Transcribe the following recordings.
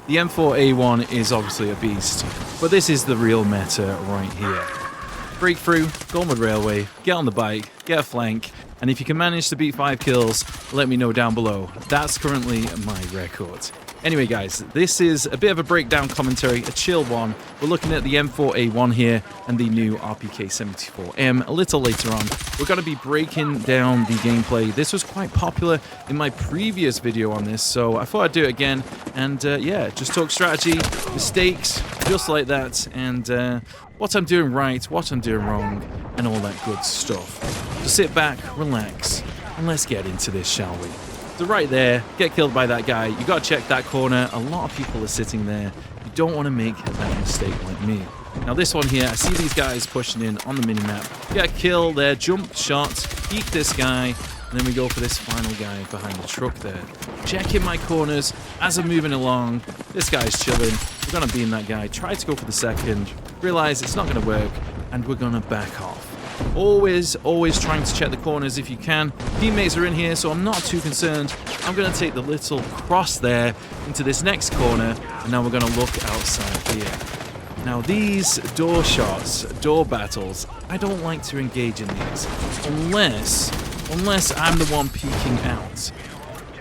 The M4A1 is obviously a beast, but this is the real meta right here. Break through, go on the railway, get on the bike, get a flank, and if you can manage to beat 5 kills, let me know down below. That's currently my record. Anyway guys, this is a bit of a breakdown commentary, a chill one. We're looking at the M4A1 here and the new RPK-74M a little later on. We're going to be breaking down the gameplay. This was quite popular in my previous video on this, so I thought I'd do it again. And yeah, just talk strategy, mistakes, just like that, and what I'm doing right, what I'm doing wrong, and all that good stuff. So sit back, relax, and let's get into this, shall we? So right there, get killed by that guy. You got to check that corner. A lot of people are sitting there. You don't want to make that mistake like me. Now this one here, I see these guys pushing in on the minimap. Get a kill there, jump shot, peek this guy, and then we go for this final guy behind the truck there. Checking my corners as I'm moving along. This guy's chilling. We're going to beam that guy. Try to go for the second. Realize it's not going to work, and we're going to back off. Always trying to check the corners if you can. Teammates are in here, so I'm not too concerned. I'm going to take the little cross there into this next corner, and now we're going to look outside here. Now these door shots, door battles, I don't like to engage in these unless I'm the one peeking out,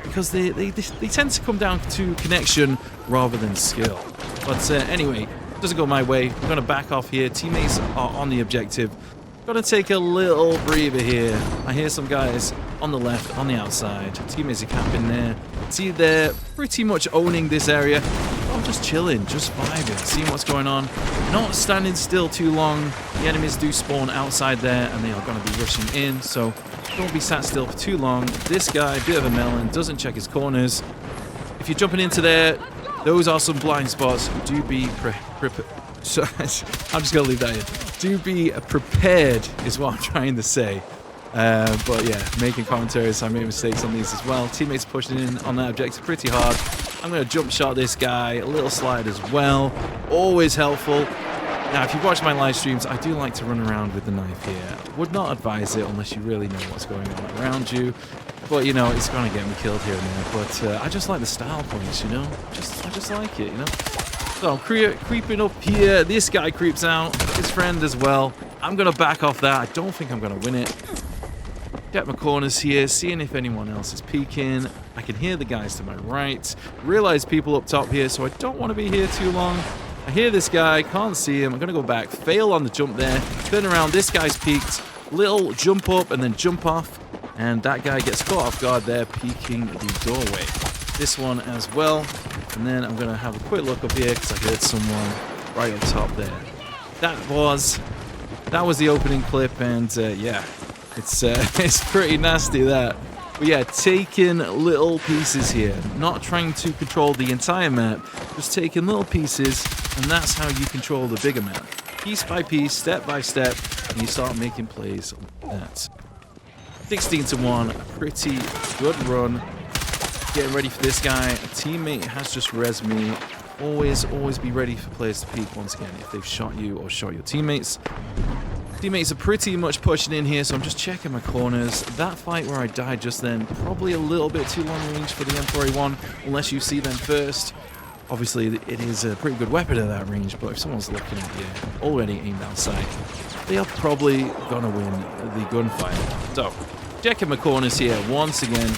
because they tend to come down to connection rather than skill. But anyway, doesn't go my way. I'm going to back off here. Teammates are on the objective. Gotta take a little breather here. I hear some guys on the left, on the outside. Teammates are camping there. See, they're pretty much owning this area. I'm just chilling, just vibing, seeing what's going on. Not standing still too long. The enemies do spawn outside there, and they are going to be rushing in, so don't be sat still for too long. This guy, bit of a melon, doesn't check his corners. If you're jumping into there, those are some blind spots. Do be so, I'm just going to leave that in. Do be prepared is what I'm trying to say. But yeah, making commentaries, I made mistakes on these as well. Teammates pushing in on that objective pretty hard. I'm going to jump shot this guy, a little slide as well. Always helpful. Now, if you watch my live streams, I do like to run around with the knife here. Would not advise it unless you really know what's going on around you. But, you know, it's going to get me killed here and there. But I just like the style points, you know? I just like it, you know? So I'm creeping up here. This guy creeps out. His friend as well. I'm going to back off that. I don't think I'm going to win it. Get my corners here, seeing if anyone else is peeking. I can hear the guys to my right. Realize people up top here, so I don't want to be here too long. I hear this guy, can't see him. I'm going to go back. Fail on the jump there. Turn around. This guy's peeked. Little jump up and then jump off. And that guy gets caught off guard there, peeking the doorway. This one as well. And then I'm going to have a quick look up here because I heard someone right up top there. That was the opening clip, and yeah, it's pretty nasty that. But yeah, taking little pieces here, not trying to control the entire map, just taking little pieces, and that's how you control the bigger map. Piece by piece, step by step, and you start making plays like that. 16-1, a pretty good run. Getting ready for this guy. A teammate has just res me. Always be ready for players to peek once again if they've shot you or shot your teammates. Teammates are pretty much pushing in here, so I'm just checking my corners. That fight where I died just then, probably a little bit too long range for the M4A1, unless you see them first. Obviously, it is a pretty good weapon at that range, but if someone's looking at you, already aimed outside, they are probably going to win the gunfight. So, checking my corners here once again.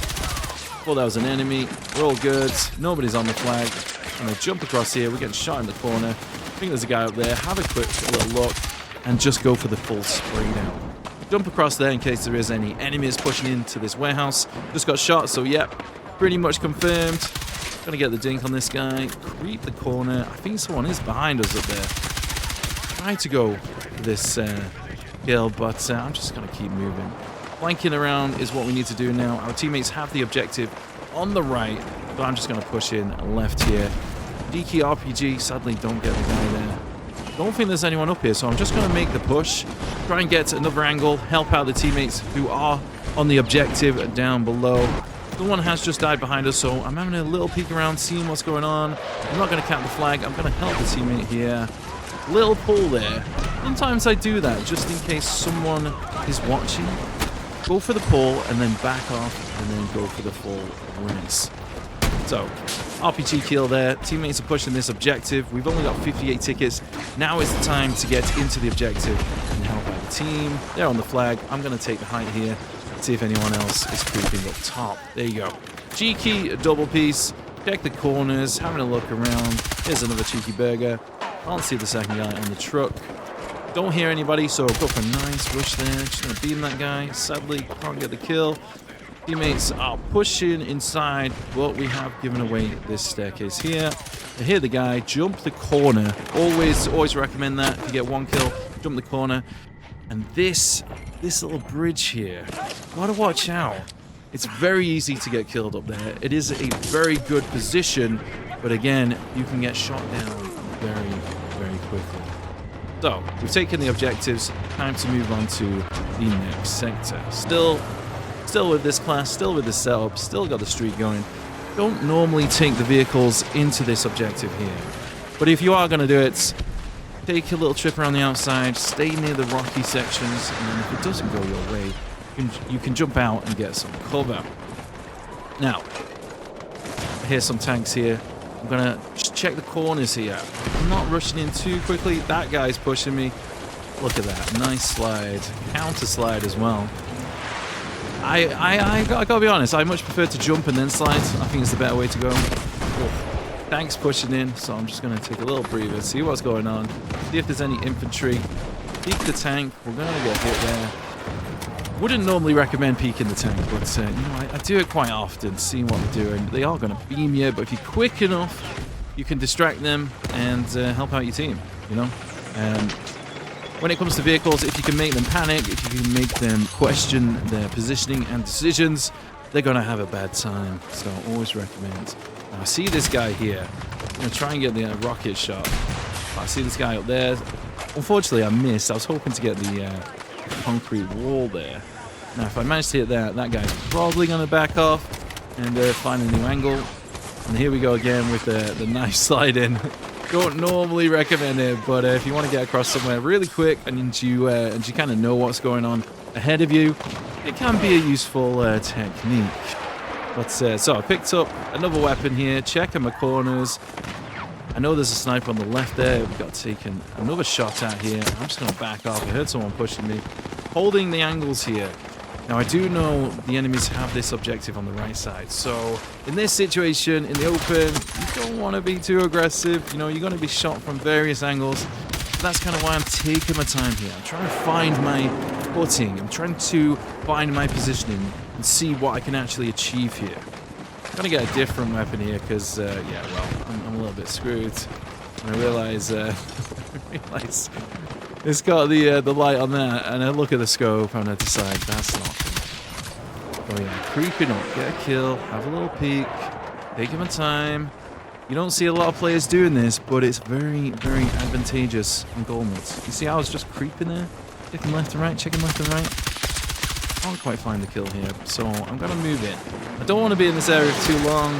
Well, that was an enemy. We're all good. Nobody's on the flag. I'm going to jump across here. We're getting shot in the corner. I think there's a guy up there. Have a quick little look and just go for the full spray down. Jump across there in case there is any enemies pushing into this warehouse. Just got shot, so yep, pretty much confirmed. Gonna get the dink on this guy. Creep the corner. I think someone is behind us up there. Try to go for this kill, but I'm just gonna keep moving. Flanking around is what we need to do now. Our teammates have the objective on the right, but I'm just going to push in left here. DK RPG, sadly don't get the guy there. Don't think there's anyone up here, so I'm just going to make the push. Try and get another angle, help out the teammates who are on the objective down below. Someone has just died behind us, so I'm having a little peek around, seeing what's going on. I'm not going to cap the flag. I'm going to help the teammate here. Little pull there. Sometimes I do that just in case someone is watching. Go for the pull and then back off and then go for the full rinse. So, RPG kill there. Teammates are pushing this objective. We've only got 58 tickets. Now is the time to get into the objective and help out the team. They're on the flag. I'm going to take the height here. See if anyone else is creeping up top. There you go. Cheeky double piece. Check the corners. Having a look around. Here's another cheeky burger. Can't see the second guy on the truck. Don't hear anybody, so go for a nice rush there. Just going to beam that guy. Sadly, can't get the kill. Teammates are pushing inside, but we have given away this staircase here. I hear the guy jump the corner. Always recommend that. If you get one kill, jump the corner. And this little bridge here, gotta watch out. It's very easy to get killed up there. It is a very good position, but again, you can get shot down very, very quickly. So, we've taken the objectives. Time to move on to the next sector. Still with this class, still with this setup, still got the streak going. Don't normally take the vehicles into this objective here. But if you are going to do it, take a little trip around the outside, stay near the rocky sections, and then if it doesn't go your way, you can jump out and get some cover. Now, here's some tanks here. I'm going to just check the corners here. I'm not rushing in too quickly. That guy's pushing me. Look at that. Nice slide. Counter slide as well. I gotta be honest, I much prefer to jump and then slide. I think it's the better way to go. Oh, tanks pushing in, so I'm just gonna take a little breather, see what's going on, see if there's any infantry. Peek the tank, we're gonna get hit there. Wouldn't normally recommend peeking the tank, but you know, I do it quite often, seeing what they're doing. They are gonna beam you, but if you're quick enough, you can distract them and help out your team, you know? When it comes to vehicles, if you can make them panic, if you can make them question their positioning and decisions, they're going to have a bad time. So I always recommend. Now, I see this guy here. I'm going to try and get the rocket shot. I see this guy up there. Unfortunately, I missed. I was hoping to get the concrete wall there. Now, if I manage to hit that, that guy's probably going to back off and find a new angle. And here we go again with the nice slide in. Don't normally recommend it, but if you want to get across somewhere really quick and you kind of know what's going on ahead of you, it can be a useful technique. But so I picked up another weapon here, checking my corners. I know there's a sniper on the left there. We got taken another shot at here. I'm just going to back off. I heard someone pushing me, holding the angles here. Now, I do know the enemies have this objective on the right side. So, in this situation, in the open, you don't want to be too aggressive. You know, you're going to be shot from various angles. So that's kind of why I'm taking my time here. I'm trying to find my footing. I'm trying to find my positioning and see what I can actually achieve here. I'm going to get a different weapon here because, yeah, well, I'm a little bit screwed. And I realize it's got the light on that, and I look at the scope and I decide that's not enough. Oh yeah, creeping up, get a kill, have a little peek, taking my time. You don't see a lot of players doing this, but it's very, very advantageous in goal modes. You see, I was just creeping there, checking left and right, checking left and right. Can't quite find the kill here, so I'm gonna move in. I don't want to be in this area for too long.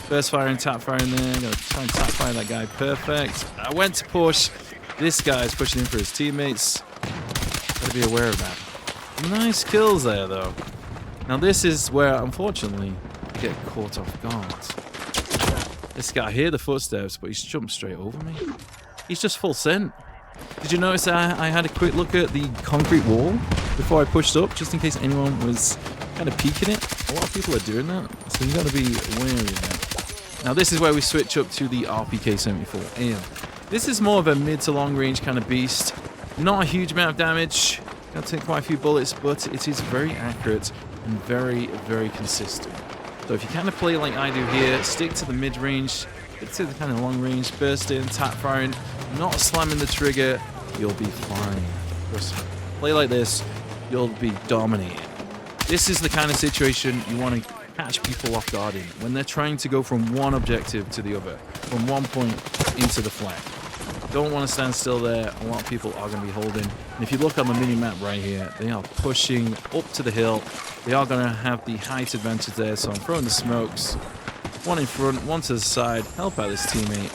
Burst firing, tap firing there. I'm gonna try and tap fire that guy. Perfect. I went to push. This guy's pushing in for his teammates. Gotta be aware of that. Nice kills there, though. Now this is where, unfortunately, I get caught off guard. This guy, I hear the footsteps, but he's jumped straight over me. He's just full sent. Did you notice I had a quick look at the concrete wall before I pushed up, just in case anyone was kind of peeking it? A lot of people are doing that, so you gotta be wary of that. Now this is where we switch up to the RPK-74M. This is more of a mid to long range kind of beast. Not a huge amount of damage. Gonna take quite a few bullets, but it is very accurate and very, very consistent. So if you kind of play like I do here, stick to the mid range, stick to the kind of long range, burst in, tap firing, not slamming the trigger, you'll be fine. Just play like this, you'll be dominating. This is the kind of situation you want to catch people off guard in when they're trying to go from one objective to the other, from one point into the flag. Don't want to stand still there. A lot of people are going to be holding. And if you look on the mini-map right here, they are pushing up to the hill. They are going to have the height advantage there, so I'm throwing the smokes. One in front, one to the side. Help out this teammate.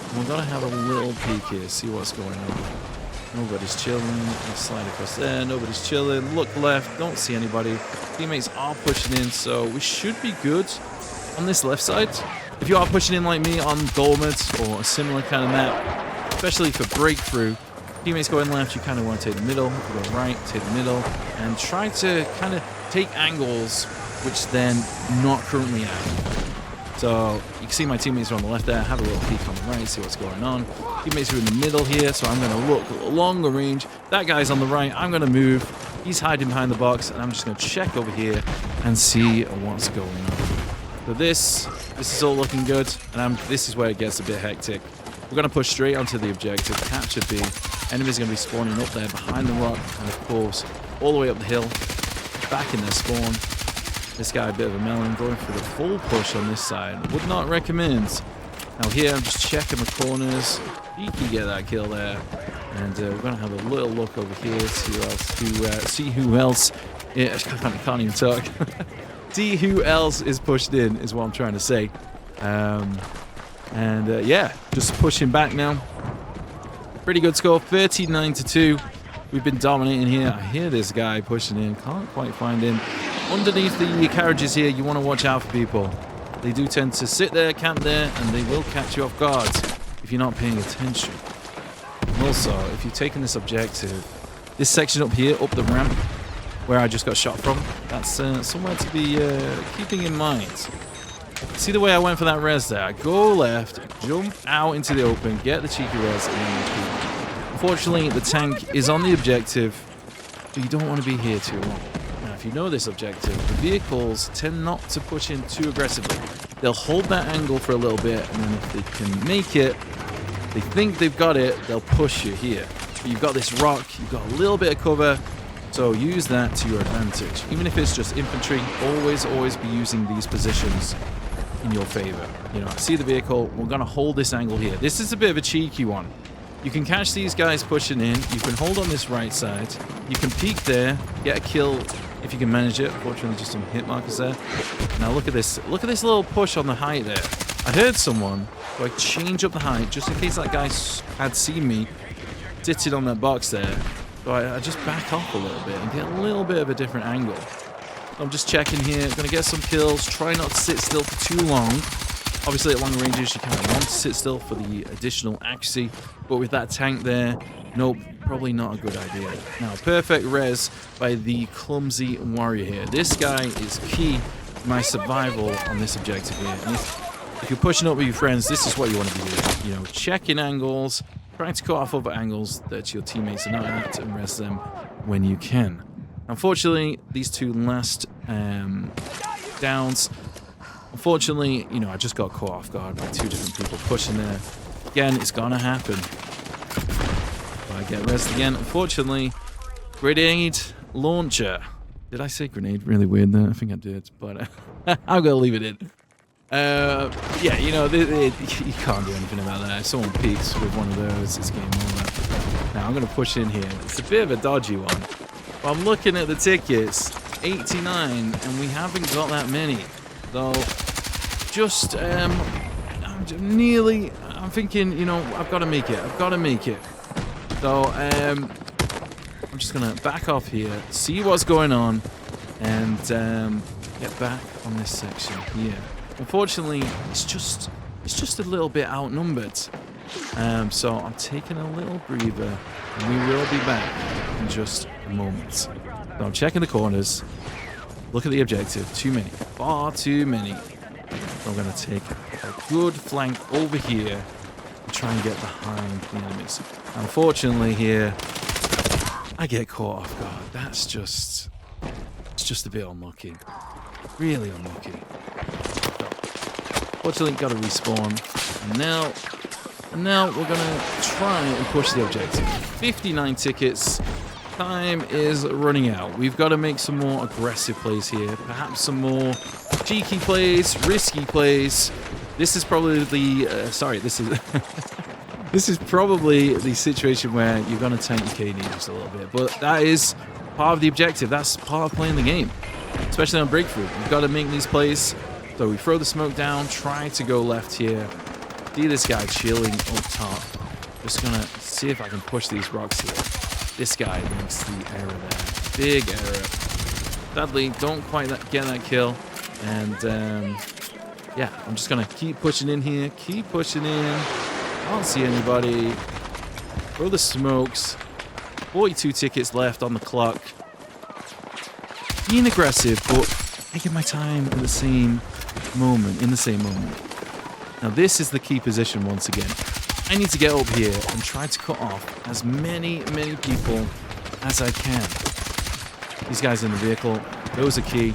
And we're going to have a little peek here, see what's going on. Nobody's chilling. Let's slide across there. Nobody's chilling. Look left. Don't see anybody. Teammates are pushing in, so we should be good. on this left side. If you are pushing in like me on Gormit or a similar kind of map, especially for breakthrough, teammates going left, you kind of want to take the middle. If you go right, take the middle, and try to kind of take angles which they're not currently at. So you can see my teammates are on the left there. Have a little peek on the right, see what's going on. Teammates are in the middle here, so I'm going to look along the range. That guy's on the right. I'm going to move. He's hiding behind the box, and I'm just going to check over here and see what's going on. So this is all looking good, and this is where it gets a bit hectic. We're going to push straight onto the objective, capture B. Enemies are going to be spawning up there behind the rock, and of course, all the way up the hill, back in their spawn. This guy, a bit of a melon, going for the full push on this side. Would not recommend. Now here, I'm just checking the corners. He can get that kill there. And we're going to have a little look over here, see who else. Yeah, I can't even talk. See who else is pushed in, is what I'm trying to say. Yeah, just pushing back now. Pretty good score, 39-2. We've been dominating here. I hear this guy pushing in. Can't quite find him. Underneath the carriages here, you want to watch out for people. They do tend to sit there, camp there, and they will catch you off guard if you're not paying attention. And also, if you're taking this objective, this section up here, up the ramp, where I just got shot from, that's somewhere to be keeping in mind. See the way I went for that res there? I go left, jump out into the open, get the cheeky res, and then repeat. Unfortunately, the tank is on the objective, but you don't want to be here too long. Now, if you know this objective, the vehicles tend not to push in too aggressively. They'll hold that angle for a little bit, and then if they can make it, they think they've got it, they'll push you here. But you've got this rock, you've got a little bit of cover, so use that to your advantage. Even if it's just infantry, always be using these positions in your favor. You know, I see the vehicle, we're going to hold this angle here. This is a bit of a cheeky one. You can catch these guys pushing in, you can hold on this right side, you can peek there, get a kill if you can manage it. Unfortunately, just some hit markers there. Now look at this little push on the height there. I heard someone, so I change up the height just in case that guy had seen me sitting on that box there. So I just back off a little bit and get a little bit of a different angle. So I'm just checking here, gonna get some kills, try not to sit still for too long. Obviously at long ranges you kind of want to sit still for the additional accuracy, but with that tank there, nope, probably not a good idea. Now, perfect res by the clumsy warrior here. This guy is key to my survival on this objective here. And if you're pushing up with your friends, this is what you want to be doing. You know, checking angles, trying to cut off other angles that your teammates are not at and res them when you can. Unfortunately, these two last downs, unfortunately, you know, I just got caught off guard by two different people pushing there. Again, it's gonna happen. But I get rest again. Unfortunately, grenade launcher. Did I say grenade? Really weird there. I think I did, but I'm gonna leave it in. Yeah, you know, you can't do anything about that. If someone peeks with one of those, it's game over. Now I'm gonna push in here. It's a bit of a dodgy one. But I'm looking at the tickets, 89, and we haven't got that many. So, just, I'm thinking, you know, I've got to make it. So, I'm just going to back off here, see what's going on, and get back on this section here. Unfortunately, it's just a little bit outnumbered. So I'm taking a little breather, and we will be back in just a moment. So I'm checking the corners. Look at the objective. Too many. Far too many. So I'm going to take a good flank over here and try and get behind the enemies. Unfortunately here, I get caught off guard. It's just a bit unlucky. Really unlucky. Fortunately, got to respawn. And now we're going to try and push the objective. 59 tickets. Time is running out. We've got to make some more aggressive plays here. Perhaps some more cheeky plays, risky plays. This is probably the... this is probably the situation where you're going to tank your KD just a little bit. But that is part of the objective. That's part of playing the game. Especially on breakthrough. You've got to make these plays. So we throw the smoke down, try to go left here. See this guy chilling up top. Just going to see if I can push these rocks here. This guy makes the error there. Big error. Sadly, don't quite get that kill. And yeah, I'm just going to keep pushing in here. Keep pushing in. I don't see anybody. Throw the smokes. 42 tickets left on the clock. Being aggressive, but taking my time in the same moment. Now, this is the key position once again. I need to get up here and try to cut off as many people as I can. These guys in the vehicle, those are key.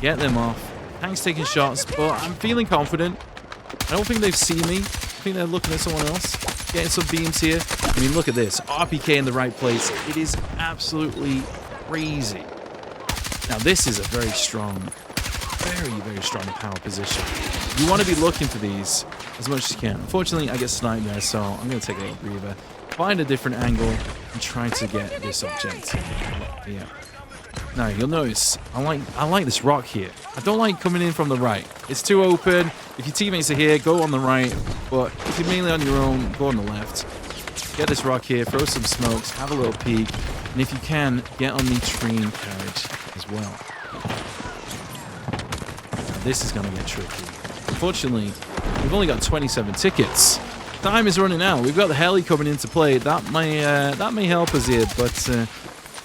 Get them off. Tank's taking shots, but I'm feeling confident. I don't think they've seen me. I think they're looking at someone else. Getting some beams here. I mean, look at this. RPK in the right place. It is absolutely crazy. Now, this is a very strong power position. You want to be looking for these as much as you can. Unfortunately, I get sniped there, so I'm going to take a little breather. Find a different angle and try to get this object. Yeah. Now, you'll notice, I like this rock here. I don't like coming in from the right. It's too open. If your teammates are here, go on the right. But if you're mainly on your own, go on the left. Get this rock here, throw some smokes, have a little peek. And if you can, get on the train carriage as well. Now, this is going to get tricky. Unfortunately, we've only got 27 tickets. Time is running out. We've got the heli coming into play. That may help us here, but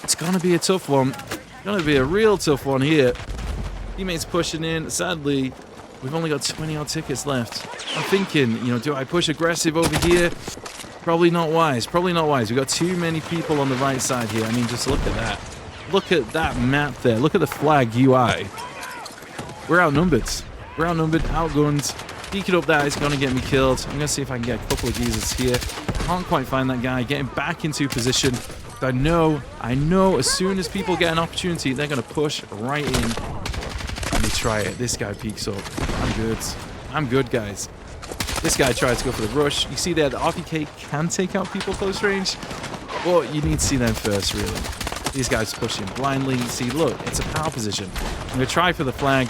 it's going to be a tough one. Going to be a real tough one here. Teammates pushing in. Sadly, we've only got 20 odd tickets left. I'm thinking, you know, do I push aggressive over here? Probably not wise. Probably not wise. We've got too many people on the right side here. I mean, just look at that. Look at that map there. Look at the flag UI. We're outnumbered. We're outnumbered, outgunned. Peeking up that is going to get me killed. I'm going to see if I can get a couple of geezers here. Can't quite find that guy. Getting back into position. I know as soon as people get an opportunity, they're going to push right in. Let me try it. This guy peeks up. I'm good, guys. This guy tried to go for the rush. You see there, the RPK can take out people close range, but you need to see them first, really. These guys pushing blindly. See, look, it's a power position. I'm going to try for the flag,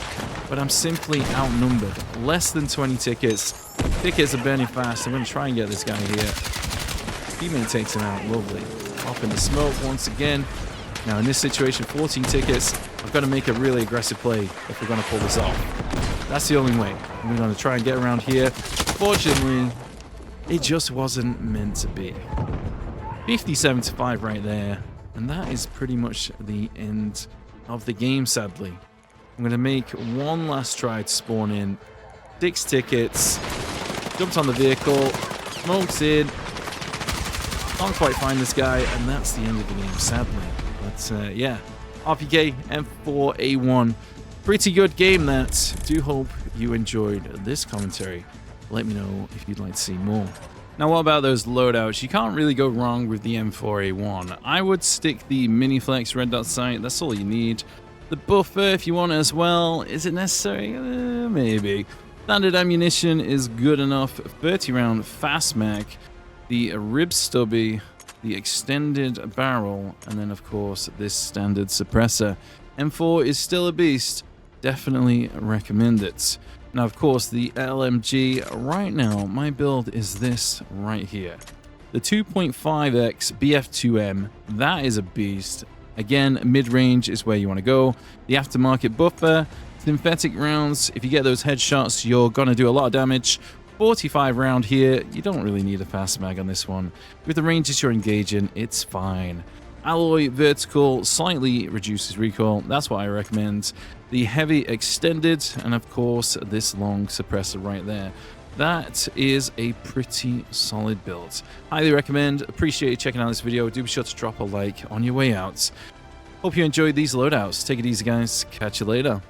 but I'm simply outnumbered. Less than 20 tickets. Tickets are burning fast. I'm going to try and get this guy here. Teammate takes him out. Lovely. Off in the smoke once again. Now, in this situation, 14 tickets. I've got to make a really aggressive play if we're going to pull this off. That's the only way. We're going to try and get around here. Fortunately, it just wasn't meant to be. 57-5 right there. And that is pretty much the end of the game, sadly. I'm going to make one last try to spawn in. 6 tickets. Jumps on the vehicle. Smokes in. Can't quite find this guy. And that's the end of the game, sadly. But yeah. RPK M4A1. Pretty good game, that. Do hope you enjoyed this commentary. Let me know if you'd like to see more. Now, what about those loadouts? You can't really go wrong with the M4A1. I would stick the Miniflex red dot sight. That's all you need. The buffer, if you want it as well. Is it necessary? Maybe. Standard ammunition is good enough. 30 round fast mag. The rib stubby. The extended barrel. And then, of course, this standard suppressor. M4 is still a beast. Definitely recommend it. Now, of course, the LMG, right now, my build is this right here. The 2.5x BF2M, that is a beast. Again, mid-range is where you want to go. The aftermarket buffer, synthetic rounds. If you get those headshots, you're going to do a lot of damage. 45 round here. You don't really need a fast mag on this one. With the ranges you're engaging, it's fine. Alloy vertical slightly reduces recoil. That's what I recommend. The heavy extended, and of course this long suppressor right there. That is a pretty solid build. Highly recommend. Appreciate you checking out this video. Do be sure to drop a like on your way out. Hope you enjoyed these loadouts. Take it easy, guys. Catch you later.